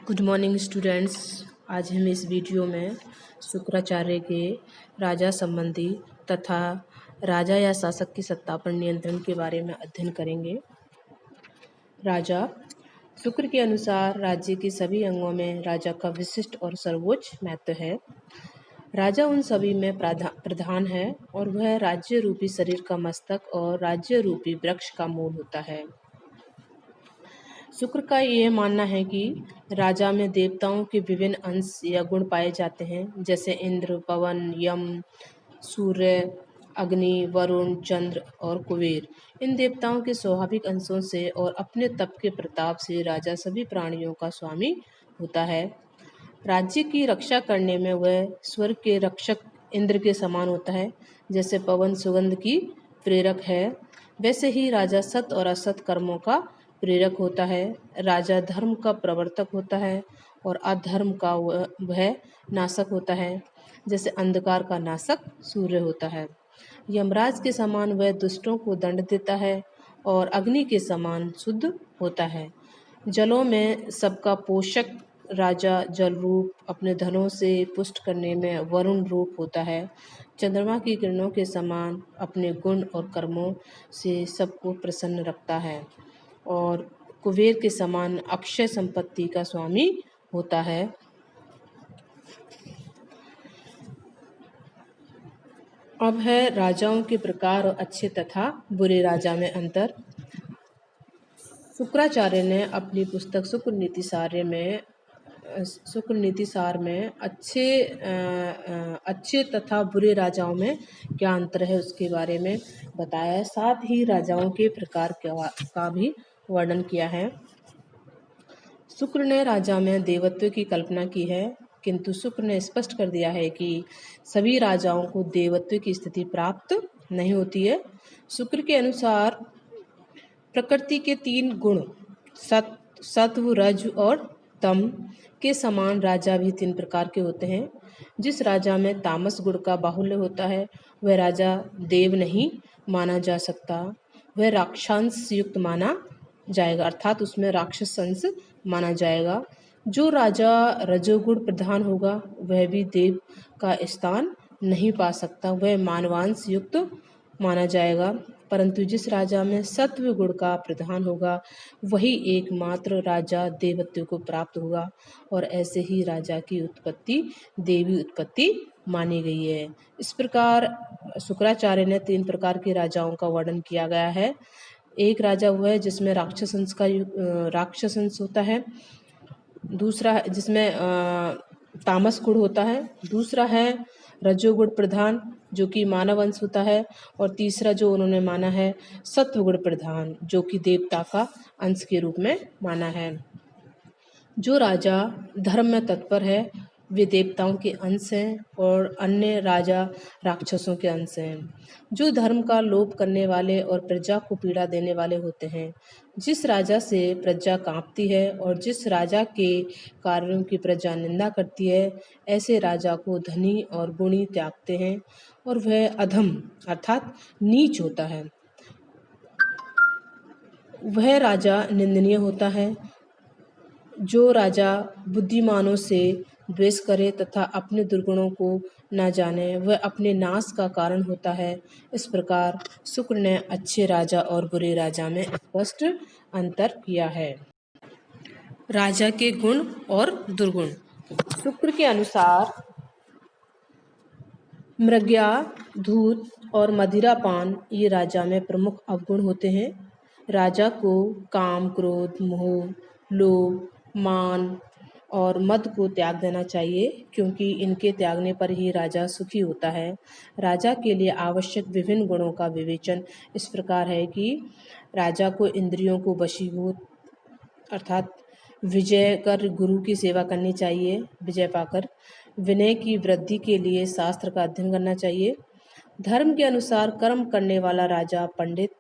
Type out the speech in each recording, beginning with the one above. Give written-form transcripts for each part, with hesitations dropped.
Good morning students. आज हम इस वीडियो में शुक्राचार्य के राजा संबंधी तथा राजा या शासक की सत्ता पर नियंत्रण के बारे में अध्ययन करेंगे। राजा शुक्र के अनुसार राज्य के सभी अंगों में राजा का विशिष्ट और सर्वोच्च महत्व है। राजा उन सभी में प्रधान है और वह राज्य रूपी शरीर का मस्तक और राज्य रूपी वृक्ष का मूल होता है। शुक्र का यह मानना है कि राजा में देवताओं के विभिन्न अंश या गुण पाए जाते हैं, जैसे इंद्र, पवन, यम, सूर्य, अग्नि, वरुण, चंद्र और कुबेर। इन देवताओं के स्वाभाविक अंशों से और अपने तप के प्रताप से राजा सभी प्राणियों का स्वामी होता है। राज्य की रक्षा करने में वह स्वर्ग के रक्षक इंद्र के समान होता है। जैसे पवन सुगंध की प्रेरक है, वैसे ही राजा सत और असत कर्मों का प्रेरक होता है। राजा धर्म का प्रवर्तक होता है और अधर्म का वह नाशक होता है। जैसे अंधकार का नाशक सूर्य होता है। यमराज के समान वह दुष्टों को दंड देता है और अग्नि के समान शुद्ध होता है। जलों में सबका पोषक राजा जल रूप अपने धनों से पुष्ट करने में वरुण रूप होता है। चंद्रमा की किरणों के समान अपने गुण और कर्मों से सबको प्रसन्न रखता है और कुबेर के समान अक्षय संपत्ति का स्वामी होता है। अब है राजाओं के प्रकार और अच्छे तथा बुरे राजा में अंतर। शुक्राचार्य ने अपनी पुस्तक शुक्र नीति सार में अच्छे तथा बुरे राजाओं में क्या अंतर है उसके बारे में बताया है। साथ ही राजाओं के प्रकार का भी वर्णन किया है। शुक्र ने राजा में देवत्व की कल्पना की है, किंतु शुक्र ने स्पष्ट कर दिया है कि सभी राजाओं को देवत्व की स्थिति प्राप्त नहीं होती है। शुक्र के अनुसार प्रकृति के 3 गुण सत्व, रज और तम के समान राजा भी 3 प्रकार के होते हैं। जिस राजा में तामस गुण का बाहुल्य होता है वह राजा देव नहीं माना जा सकता, वह राक्षांश युक्त माना जाएगा, अर्थात उसमें राक्षस अंश माना जाएगा। जो राजा रजोगुण प्रधान होगा वह भी देव का स्थान नहीं पा सकता, वह मानवांश युक्त माना जाएगा। परंतु जिस राजा में सत्व गुण का प्रधान होगा वही एकमात्र राजा देवत्व को प्राप्त होगा और ऐसे ही राजा की उत्पत्ति देवी उत्पत्ति मानी गई है। इस प्रकार शुक्राचार्य ने 3 प्रकार के राजाओं का वर्णन किया गया है। एक राजा वो है जिसमें राक्षस अंश होता है, दूसरा जिसमें तामस गुण होता है, दूसरा है रजोगुण प्रधान जो कि मानव अंश होता है, और तीसरा जो उन्होंने माना है सत्वगुण प्रधान जो कि देवता का अंश के रूप में माना है। जो राजा धर्म में तत्पर है वे देवताओं के अंश हैं और अन्य राजा राक्षसों के अंश हैं, जो धर्म का लोप करने वाले और प्रजा को पीड़ा देने वाले होते हैं। जिस राजा से प्रजा कांपती है और जिस राजा के कार्यों की प्रजा निंदा करती है, ऐसे राजा को धनी और गुणी त्यागते हैं और वह अधम अर्थात नीच होता है। वह राजा निंदनीय होता है। जो राजा बुद्धिमानों से द्वेष करे तथा अपने दुर्गुणों को न जाने वह अपने नाश का कारण होता है। इस प्रकार शुक्र ने अच्छे राजा और बुरे राजा में स्पष्ट अंतर किया है। राजा के गुण और दुर्गुण। शुक्र के अनुसार मृग्या, धूत और मदिरापान ये राजा में प्रमुख अवगुण होते हैं। राजा को काम, क्रोध, मोह, लोभ, मान और मद को त्याग देना चाहिए, क्योंकि इनके त्यागने पर ही राजा सुखी होता है। राजा के लिए आवश्यक विभिन्न गुणों का विवेचन इस प्रकार है कि राजा को इंद्रियों को वशीभूत अर्थात विजय कर गुरु की सेवा करनी चाहिए, विजय पाकर विनय की वृद्धि के लिए शास्त्र का अध्ययन करना चाहिए। धर्म के अनुसार कर्म करने वाला राजा पंडित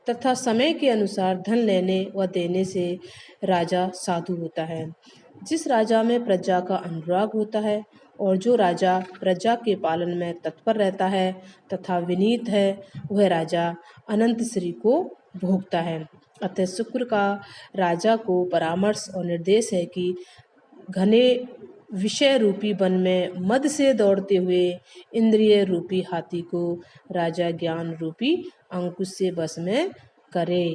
तथा समय के अनुसार धन लेने व देने से राजा साधु होता है। जिस राजा में प्रजा का अनुराग होता है और जो राजा प्रजा के पालन में तत्पर रहता है तथा विनीत है, वह राजा अनंत श्री को भोगता है। अतः शुक्र का राजा को परामर्श और निर्देश है कि घने विषय रूपी वन में मद से दौड़ते हुए इंद्रिय रूपी हाथी को राजा ज्ञान रूपी अंकुश से बस में करे।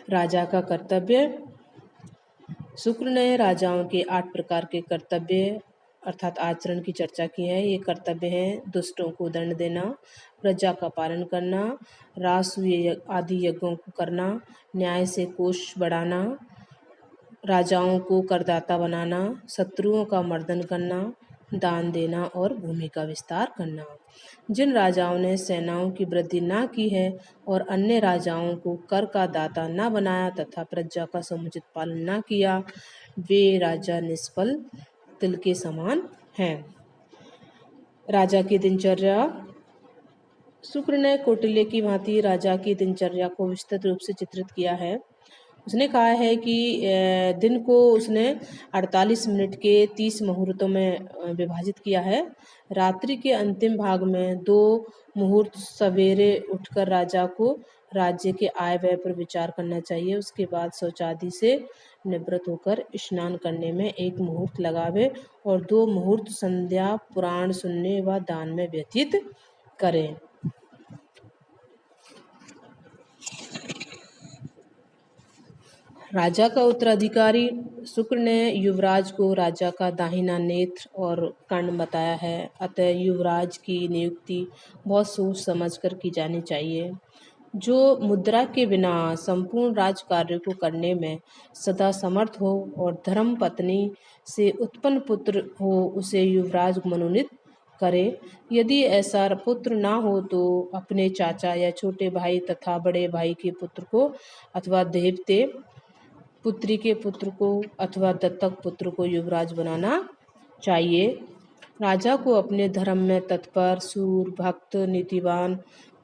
राजा का कर्तव्य। शुक्र ने राजाओं के 8 प्रकार के कर्तव्य अर्थात आचरण की चर्चा की है। ये कर्तव्य हैं: दुष्टों को दंड देना, प्रजा का पालन करना, राजसूय आदि यज्ञों को करना, न्याय से कोष बढ़ाना, राजाओं को करदाता बनाना, शत्रुओं का मर्दन करना, दान देना और भूमि का विस्तार करना। जिन राजाओं ने सेनाओं की वृद्धि न की है और अन्य राजाओं को कर का दाता न बनाया तथा प्रजा का समुचित पालन न किया, वे राजा निष्फल तिल के समान हैं। राजा की दिनचर्या। शुक्र ने कौटिल्य की भांति राजा की दिनचर्या को विस्तृत रूप से चित्रित किया है। उसने कहा है कि दिन को उसने 48 मिनट के 30 मुहूर्तों में विभाजित किया है। रात्रि के अंतिम भाग में 2 मुहूर्त सवेरे उठकर राजा को राज्य के आय व्यय पर विचार करना चाहिए। उसके बाद शौचादि से निवृत्त होकर स्नान करने में 1 मुहूर्त लगावे और 2 मुहूर्त संध्या पुराण सुनने व दान में व्यतीत करें। राजा का उत्तराधिकारी। शुक्र ने युवराज को राजा का दाहिना नेत्र और कर्ण बताया है, अतः युवराज की नियुक्ति बहुत सोच समझकर की जानी चाहिए। जो मुद्रा के बिना संपूर्ण राज कार्य को करने में सदा समर्थ हो और धर्म पत्नी से उत्पन्न पुत्र हो, उसे युवराज मनोनीत करे। यदि ऐसा पुत्र ना हो तो अपने चाचा या छोटे भाई तथा बड़े भाई के पुत्र को अथवा देवते पुत्री के पुत्र को अथवा दत्तक पुत्र को युवराज बनाना चाहिए। राजा को अपने धर्म में तत्पर, सूर, भक्त, नीतिवान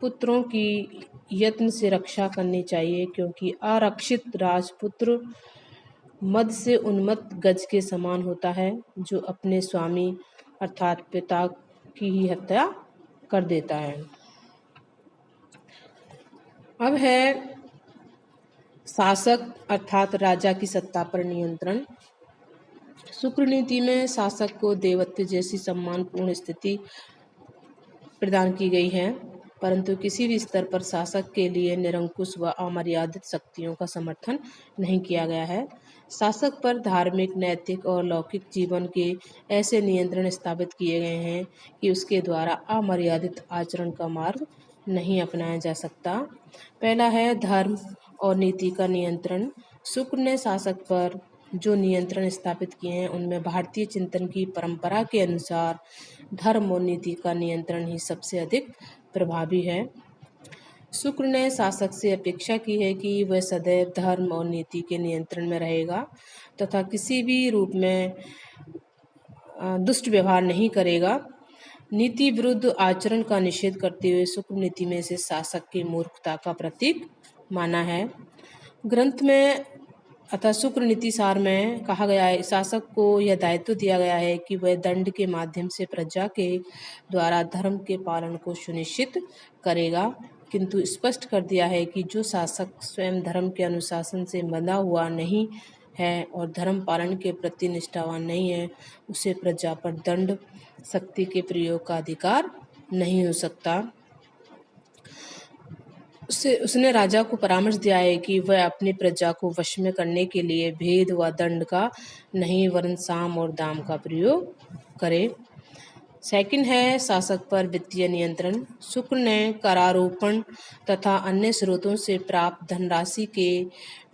पुत्रों की यत्न से रक्षा करनी चाहिए, क्योंकि आरक्षित राजपुत्र मद से उन्मत्त गज के समान होता है, जो अपने स्वामी अर्थात पिता की ही हत्या कर देता है। अब है शासक अर्थात राजा की सत्ता पर नियंत्रण। शुक्र नीति में शासक को देवत्व जैसी सम्मानपूर्ण स्थिति प्रदान की गई है, परंतु किसी भी स्तर पर शासक के लिए निरंकुश व अमर्यादित शक्तियों का समर्थन नहीं किया गया है। शासक पर धार्मिक, नैतिक और लौकिक जीवन के ऐसे नियंत्रण स्थापित किए गए हैं कि उसके द्वारा अमर्यादित आचरण का मार्ग नहीं अपनाया जा सकता। पहला है धर्म और नीति का नियंत्रण। शुक्र ने शासक पर जो नियंत्रण स्थापित किए हैं, उनमें भारतीय चिंतन की परंपरा के अनुसार धर्म और नीति का नियंत्रण ही सबसे अधिक प्रभावी है। शुक्र ने शासक से अपेक्षा की है कि वह सदैव धर्म और नीति के नियंत्रण में रहेगा तथा किसी भी रूप में दुष्ट व्यवहार नहीं करेगा। नीति विरुद्ध आचरण का निषेध करते हुए शुक्र नीति में से शासक की मूर्खता का प्रतीक माना है। ग्रंथ में अतः शुक्र नीति सार में कहा गया है, शासक को यह दायित्व दिया गया है कि वह दंड के माध्यम से प्रजा के द्वारा धर्म के पालन को सुनिश्चित करेगा, किंतु स्पष्ट कर दिया है कि जो शासक स्वयं धर्म के अनुशासन से बंधा हुआ नहीं है और धर्म पालन के प्रति निष्ठावान नहीं है, उसे प्रजा पर दंड शक्ति के प्रयोग का अधिकार नहीं हो सकता। उसने राजा को परामर्श दिया है कि वह अपनी प्रजा को वश में करने के लिए भेद व दंड का नहीं वरन साम और दाम का प्रयोग करे। सेकंड है शासक पर वित्तीय नियंत्रण। शुक्र ने करारोपण तथा अन्य स्रोतों से प्राप्त धनराशि के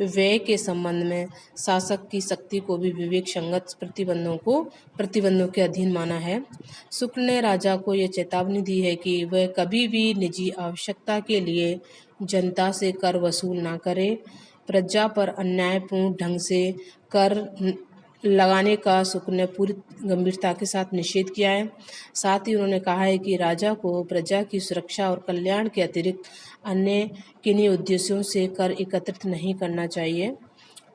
व्यय के संबंध में शासक की शक्ति को भी विवेक संगत प्रतिबंधों के अधीन माना है। शुक्र ने राजा को यह चेतावनी दी है कि वह कभी भी निजी आवश्यकता के लिए जनता से कर वसूल ना करे। प्रजा पर अन्यायपूर्ण ढंग से कर लगाने का शुक्र ने पूरी गंभीरता के साथ निषेध किया है। साथ ही उन्होंने कहा है कि राजा को प्रजा की सुरक्षा और कल्याण के अतिरिक्त अन्य किन्हीं उद्देश्यों से कर एकत्रित नहीं करना चाहिए।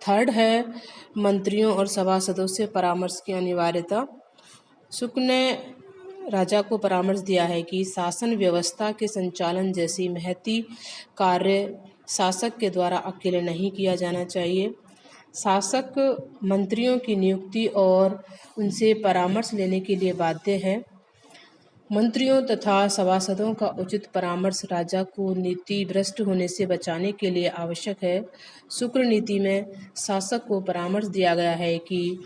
थर्ड है मंत्रियों और सभासदों से परामर्श की अनिवार्यता। शुक्र ने राजा को परामर्श दिया है कि शासन व्यवस्था के संचालन जैसी महती कार्य शासक के द्वारा अकेले नहीं किया जाना चाहिए। शासक मंत्रियों की नियुक्ति और उनसे परामर्श लेने के लिए बाध्य है। मंत्रियों तथा सभासदों का उचित परामर्श राजा को नीति भ्रष्ट होने से बचाने के लिए आवश्यक है। शुक्र नीति में शासक को परामर्श दिया गया है कि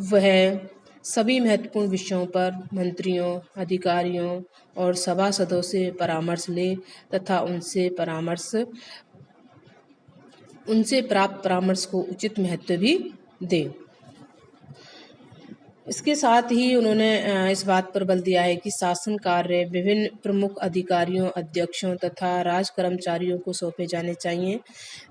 वह सभी महत्वपूर्ण विषयों पर मंत्रियों, अधिकारियों और सभासदों से परामर्श ले तथा उनसे प्राप्त परामर्श को उचित महत्व भी दे। इसके साथ ही उन्होंने इस बात पर बल दिया है कि शासन कार्य विभिन्न प्रमुख अधिकारियों, अध्यक्षों तथा राज कर्मचारियों को सौंपे जाने चाहिए।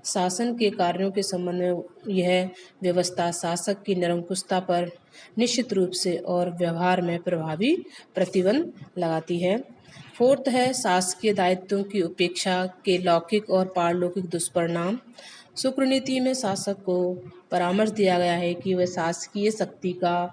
शासन के कार्यों के संबंध में यह व्यवस्था शासक की निरंकुशता पर निश्चित रूप से और व्यवहार में प्रभावी प्रतिबंध लगाती है। फोर्थ है शासकीय दायित्वों की उपेक्षा के लौकिक और पारलौकिक दुष्परिणाम। शुक्र नीति में शासक को परामर्श दिया गया है कि वह शासकीय शक्ति का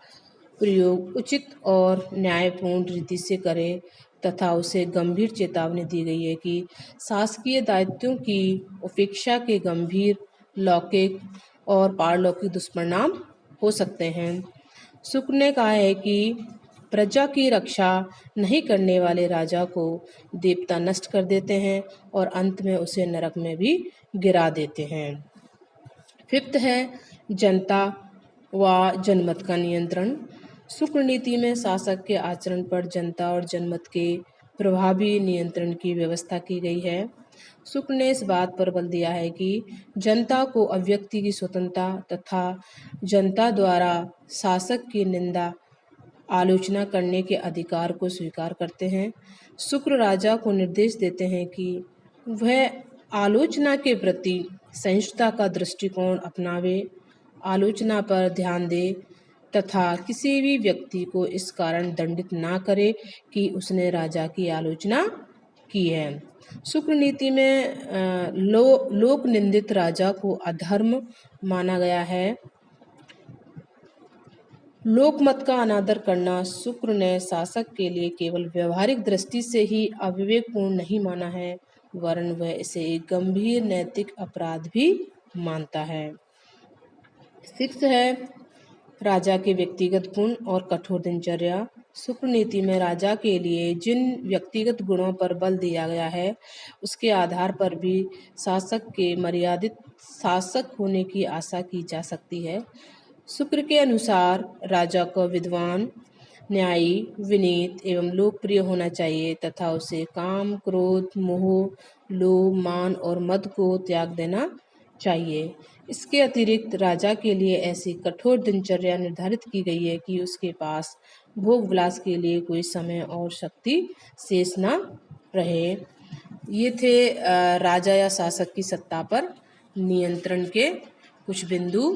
प्रयोग उचित और न्यायपूर्ण रीति से करे तथा उसे गंभीर चेतावनी दी गई है कि शासकीय दायित्वों की उपेक्षा के गंभीर लौकिक और पारलौकिक दुष्परिणाम हो सकते हैं। शुक्र ने कहा है कि प्रजा की रक्षा नहीं करने वाले राजा को देवता नष्ट कर देते हैं और अंत में उसे नरक में भी गिरा देते हैं। फिफ्थ है जनता व जनमत का नियंत्रण। शुक्र नीति में शासक के आचरण पर जनता और जनमत के प्रभावी नियंत्रण की व्यवस्था की गई है। शुक्र ने इस बात पर बल दिया है कि जनता को अभिव्यक्ति की स्वतंत्रता तथा जनता द्वारा शासक की निंदा, आलोचना करने के अधिकार को स्वीकार करते हैं। शुक्र राजा को निर्देश देते हैं कि वह आलोचना के प्रति सहिष्णुता का दृष्टिकोण अपनावे, आलोचना पर ध्यान दे तथा किसी भी व्यक्ति को इस कारण दंडित ना करे कि उसने राजा की आलोचना की है। शुक्र नीति में लोक निंदित राजा को अधर्म माना गया है। लोकमत का अनादर करना शुक्र ने शासक के लिए केवल व्यवहारिक दृष्टि से ही अविवेकपूर्ण नहीं माना है, वरन वह इसे एक गंभीर नैतिक अपराध भी मानता है। सिक्स है राजा के व्यक्तिगत गुण और कठोर दिनचर्या। शुक्र नीति में राजा के लिए जिन व्यक्तिगत गुणों पर बल दिया गया है, उसके आधार पर भी शासक के मर्यादित शासक होने की आशा की जा सकती है। शुक्र के अनुसार राजा को विद्वान, न्यायी, विनीत एवं लोकप्रिय होना चाहिए तथा उसे काम, क्रोध, मोह, लोभ, मान और मद को त्याग देना चाहिए। इसके अतिरिक्त राजा के लिए ऐसी कठोर दिनचर्या निर्धारित की गई है कि उसके पास भोग विलास के लिए कोई समय और शक्ति शेष न रहे। ये थे राजा या शासक की सत्ता पर नियंत्रण के कुछ बिंदु।